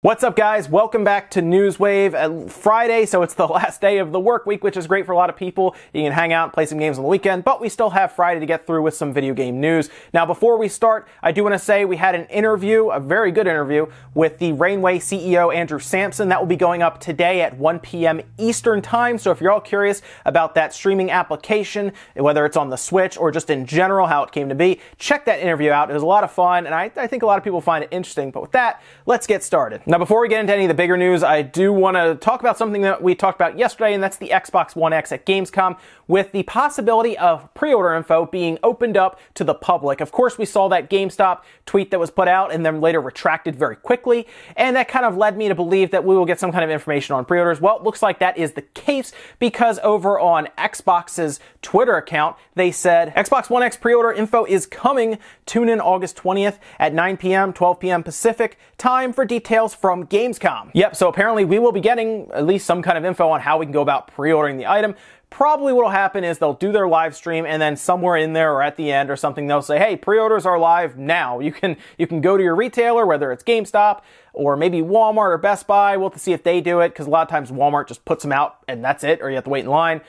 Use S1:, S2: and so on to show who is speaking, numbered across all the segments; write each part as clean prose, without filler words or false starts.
S1: What's up, guys? Welcome back to Newswave. Friday, so it's the last day of the work week, which is great for a lot of people. You can hang out, play some games on the weekend, but we still have Friday to get through with some video game news. Now, before we start, I do want to say we had an interview, a very good interview, with the Rainway CEO, Andrew Sampson. That will be going up today at 1 p.m. Eastern Time, so if you're all curious about that streaming application, whether it's on the Switch or just in general, how it came to be, check that interview out. It was a lot of fun, and I think a lot of people find it interesting. But with that, let's get started. Now, before we get into any of the bigger news, I do want to talk about something that we talked about yesterday, and that's the Xbox One X at Gamescom, with the possibility of pre-order info being opened up to the public. Of course, we saw that GameStop tweet that was put out and then later retracted very quickly, and that kind of led me to believe that we will get some kind of information on pre-orders. Well, it looks like that is the case, because over on Xbox's Twitter account, they said, Xbox One X pre-order info is coming. Tune in August 20th at 9 p.m., 12 p.m. Pacific time for details from Gamescom. Yep, so apparently we will be getting at least some kind of info on how we can go about pre-ordering the item. Probably what will happen is they'll do their live stream, and then somewhere in there or at the end or something, they'll say, hey, pre-orders are live now. You can go to your retailer, whether it's GameStop or maybe Walmart or Best Buy. We'll have to see if they do it, because a lot of times Walmart just puts them out and that's it, or you have to wait in line.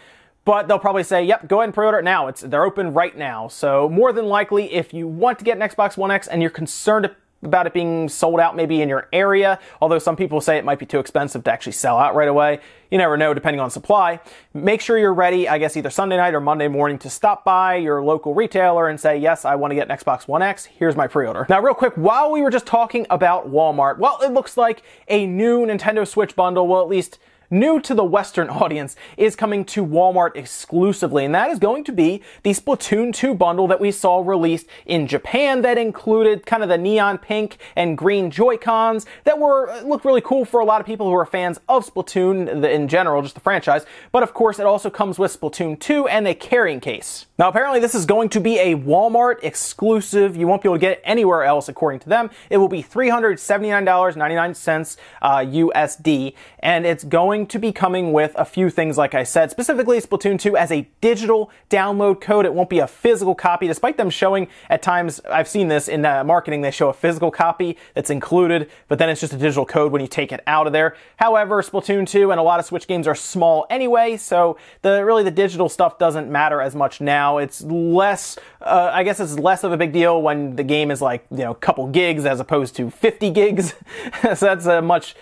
S1: But they'll probably say, yep, go ahead and pre-order it now. They're open right now. So more than likely, if you want to get an Xbox One X and you're concerned about it being sold out maybe in your area, although some people say it might be too expensive to actually sell out right away. You never know, depending on supply. Make sure you're ready, I guess, either Sunday night or Monday morning to stop by your local retailer and say, yes, I want to get an Xbox One X. Here's my pre-order. Now, real quick, while we were just talking about Walmart, well, it looks like a new Nintendo Switch bundle, well, at least new to the Western audience, is coming to Walmart exclusively, and that is going to be the Splatoon 2 bundle that we saw released in Japan, that included kind of the neon pink and green Joy-Cons that looked really cool for a lot of people who are fans of Splatoon in general, just the franchise. But of course, it also comes with Splatoon 2 and a carrying case. Now, apparently this is going to be a Walmart exclusive. You won't be able to get it anywhere else, according to them. It will be $379.99 USD, and it's going to be coming with a few things, like I said, specifically Splatoon 2 as a digital download code. It won't be a physical copy, despite them showing at times, I've seen this in marketing, they show a physical copy that's included, but then it's just a digital code when you take it out of there. However, Splatoon 2 and a lot of Switch games are small anyway, so really the digital stuff doesn't matter as much now. It's less, I guess it's less of a big deal when the game is like, a couple gigs as opposed to 50 gigs. So that's a much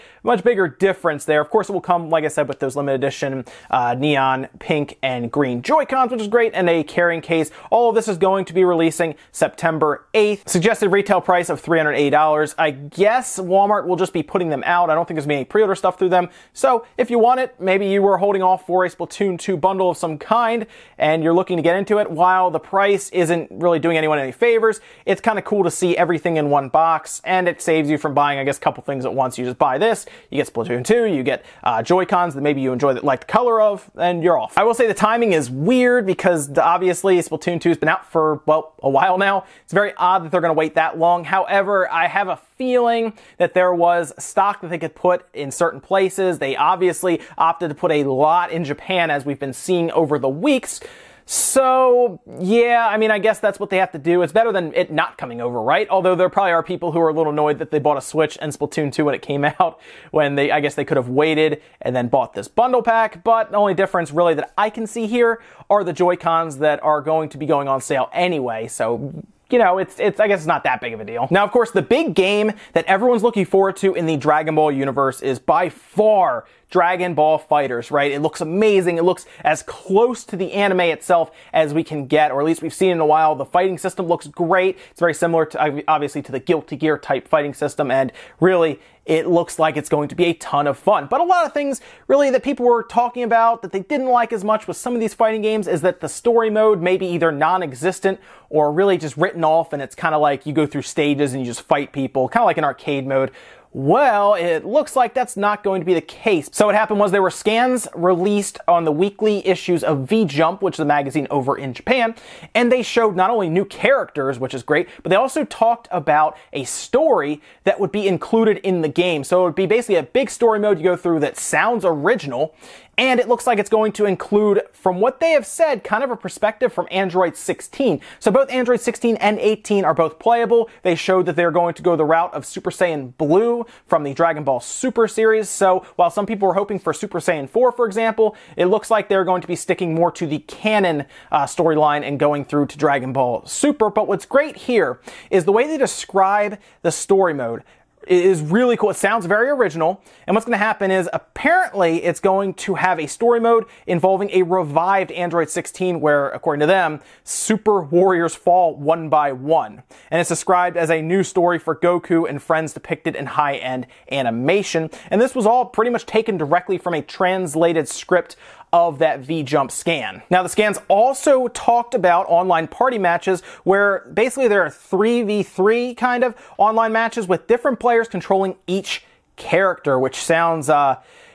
S1: bigger difference there. Of course, it will come, like I said, with those limited edition neon pink and green Joy-Cons, which is great, and a carrying case. All of this is going to be releasing September 8th. Suggested retail price of $380. I guess Walmart will just be putting them out. I don't think there's going to be any pre-order stuff through them. So if you want it, maybe you were holding off for a Splatoon 2 bundle of some kind, and you're looking to get into it, while the price isn't really doing anyone any favors, it's kind of cool to see everything in one box, and it saves you from buying, I guess, a couple things at once. You just buy this, you get Splatoon 2, you get Joy-Cons that maybe you enjoy like the color of, and you're off. I will say the timing is weird, because obviously Splatoon 2 has been out for, well, a while now. It's very odd that they're going to wait that long. However, I have a feeling that there was stock that they could put in certain places. They obviously opted to put a lot in Japan, as we've been seeing over the weeks. So, yeah, I mean, I guess that's what they have to do. It's better than it not coming over, right? Although there probably are people who are a little annoyed that they bought a Switch and Splatoon 2 when it came out, when I guess they could have waited and then bought this bundle pack. But the only difference really that I can see here are the Joy-Cons that are going to be going on sale anyway. So, I guess it's not that big of a deal. Now, of course, the big game that everyone's looking forward to in the Dragon Ball universe is by far Dragon Ball Fighterz, right? It looks amazing. It looks as close to the anime itself as we can get, or at least we've seen in a while. The fighting system looks great. It's very similar to, obviously, to the Guilty Gear type fighting system, and really, it looks like it's going to be a ton of fun. But a lot of things, really, that people were talking about that they didn't like as much with some of these fighting games is that the story mode may be either non-existent or really just written off, and it's kind of like you go through stages and you just fight people, kind of like an arcade mode. Well, it looks like that's not going to be the case. So what happened was there were scans released on the weekly issues of V-Jump, which is a magazine over in Japan, and they showed not only new characters, which is great, but they also talked about a story that would be included in the game. So it would be basically a big story mode you go through that sounds original, and it looks like it's going to include, from what they have said, kind of a perspective from Android 16. So both Android 16 and 18 are both playable. They showed that they're going to go the route of Super Saiyan Blue, Goku from the Dragon Ball Super series. So while some people were hoping for Super Saiyan 4, for example, it looks like they're going to be sticking more to the canon storyline and going through to Dragon Ball Super. But what's great here is the way they describe the story mode is really cool. It sounds very original. And what's going to happen is apparently it's going to have a story mode involving a revived Android 16 where, according to them, super warriors fall one by one. And it's described as a new story for Goku and friends depicted in high-end animation. And this was all pretty much taken directly from a translated script of that V-Jump scan. Now, the scans also talked about online party matches where basically there are 3v3 kind of online matches with different players controlling each character, which sounds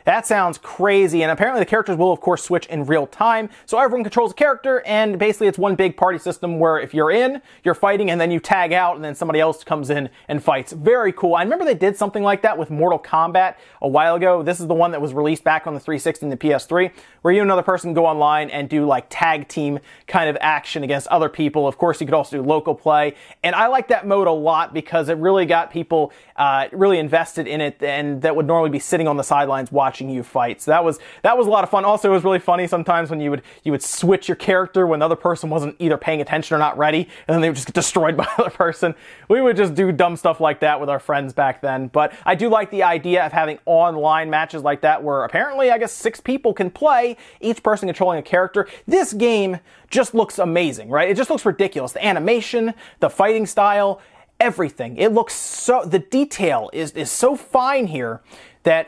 S1: that sounds crazy, and apparently the characters will, of course, switch in real time, so everyone controls a character, and basically it's one big party system where if you're in, you're fighting, and then you tag out, and then somebody else comes in and fights. Very cool. I remember they did something like that with Mortal Kombat a while ago. This is the one that was released back on the 360 and the PS3, where you and another person go online and do like tag team kind of action against other people. Of course, you could also do local play, and I like that mode a lot because it really got people really invested in it, and that would normally be sitting on the sidelines watching you fight. So that was a lot of fun. Also, it was really funny sometimes when you would switch your character when the other person wasn't either paying attention or not ready, and then they would just get destroyed by the other person. We would just do dumb stuff like that with our friends back then. But I do like the idea of having online matches like that where apparently, I guess, 6 people can play, each person controlling a character. This game just looks amazing, right? It just looks ridiculous. The animation, the fighting style, everything. It looks so, the detail is so fine here that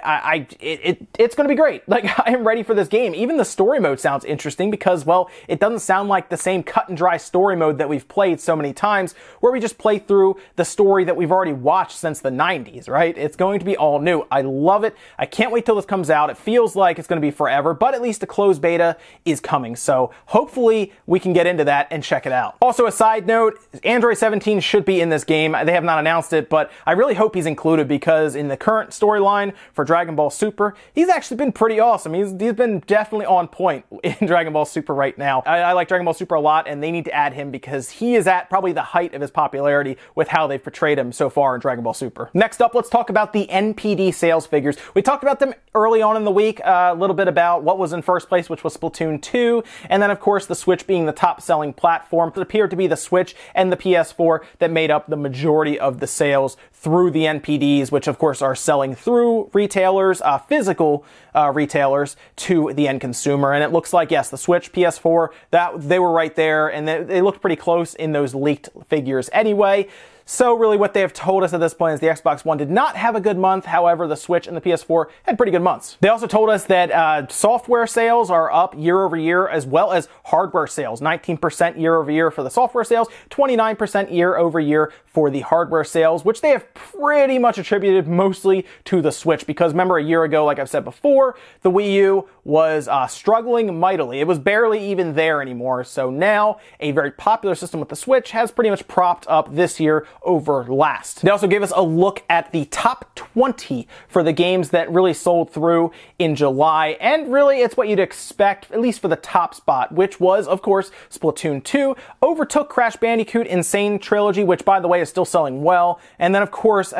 S1: it's going to be great. Like, I am ready for this game. Even the story mode sounds interesting because, well, it doesn't sound like the same cut and dry story mode that we've played so many times where we just play through the story that we've already watched since the 90s, right? It's going to be all new. I love it. I can't wait till this comes out. It feels like it's going to be forever, but at least a closed beta is coming. So hopefully we can get into that and check it out. Also, a side note, Android 17 should be in this game. They have not announced it, but I really hope he's included because in the current storyline for Dragon Ball Super, he's actually been pretty awesome. He's been definitely on point in Dragon Ball Super right now. I like Dragon Ball Super a lot, and they need to add him because he is at probably the height of his popularity with how they've portrayed him so far in Dragon Ball Super. Next up, let's talk about the NPD Sales figures. We talked about them early on in the week, a little bit about what was in first place, which was Splatoon 2, and then of course the Switch being the top selling platform. It appeared to be the Switch and the PS4 that made up the majority of the sales through the NPDs, which of course are selling through retailers, physical retailers, to the end consumer. And it looks like, yes, the Switch, PS4, that they were right there, and they looked pretty close in those leaked figures anyway. So really what they have told us at this point is the Xbox One did not have a good month. However, the Switch and the PS4 had pretty good months. They also told us that software sales are up year over year, as well as hardware sales. 19% year over year for the software sales, 29% year over year for the hardware sales, which they have pretty much attributed mostly to the Switch. Because remember, a year ago, like I've said before, the Wii U was struggling mightily. It was barely even there anymore. So now a very popular system with the Switch has pretty much propped up this year over last. They also gave us a look at the top 20 for the games that really sold through in July, and really it's what you'd expect, at least for the top spot, which was, of course, Splatoon 2, overtook Crash Bandicoot Insane Trilogy, which, by the way, is still selling well, and then, of course,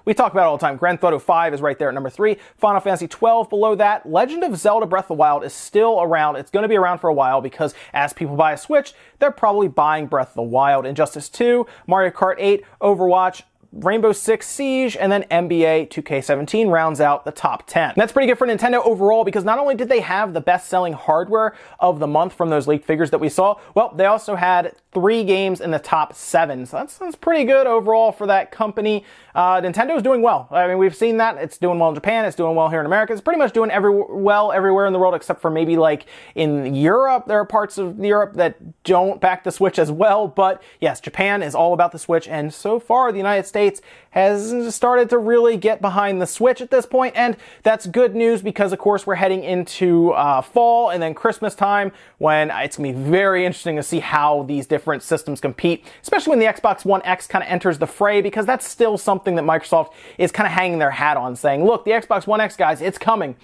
S1: we talk about it all the time, Grand Theft Auto 5 is right there at number 3, Final Fantasy 12 below that, Legend of Zelda Breath of the Wild is still around. It's going to be around for a while because as people buy a Switch, they're probably buying Breath of the Wild. Injustice 2, Mario Kart 8, Overwatch, Rainbow Six Siege, and then NBA 2K17 rounds out the top 10. And that's pretty good for Nintendo overall because not only did they have the best-selling hardware of the month from those leaked figures that we saw, well, they also had 3 games in the top 7. So that's pretty good overall for that company. Nintendo's doing well. I mean, we've seen that. It's doing well in Japan. It's doing well here in America. It's pretty much doing well everywhere in the world except for maybe like in Europe. There are parts of Europe that don't back the Switch as well. But yes, Japan is all about the Switch. And so far, the United States has started to really get behind the Switch at this point. And that's good news because, of course, we're heading into fall and then Christmas time when it's going to be very interesting to see how these different systems compete, especially when the Xbox One X kind of enters the fray, because that's still something that Microsoft is kind of hanging their hat on, saying, look, the Xbox One X, guys, it's coming.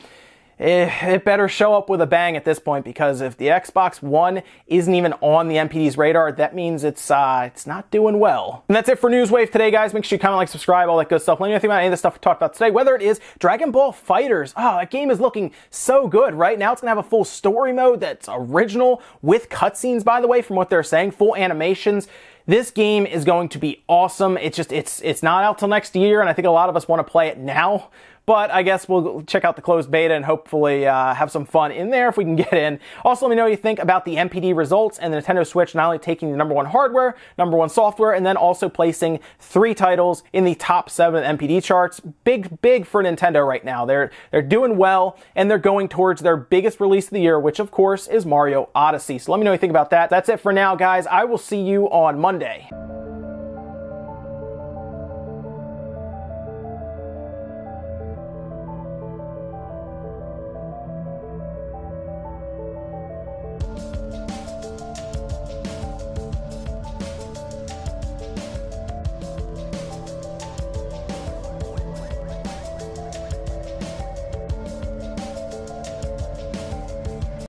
S1: it better show up with a bang at this point, because if the Xbox One isn't even on the NPD's radar, that means it's not doing well. And that's it for Newswave today, guys. Make sure you comment, like, subscribe, all that good stuff. Let me know anything about any of the stuff we talked about today, whether it is Dragon Ball Fighterz. Oh, that game is looking so good, right? Now it's gonna have a full story mode that's original with cutscenes, by the way, from what they're saying, full animations. This game is going to be awesome. It's not out till next year, and I think a lot of us want to play it now. But I guess we'll check out the closed beta and hopefully have some fun in there if we can get in. Also, let me know what you think about the NPD results and the Nintendo Switch not only taking the #1 hardware, #1 software, and then also placing 3 titles in the top 7 NPD charts. Big for Nintendo right now. They're doing well, and they're going towards their biggest release of the year, which of course is Mario Odyssey. So let me know what you think about that. That's it for now, guys. I will see you on Monday.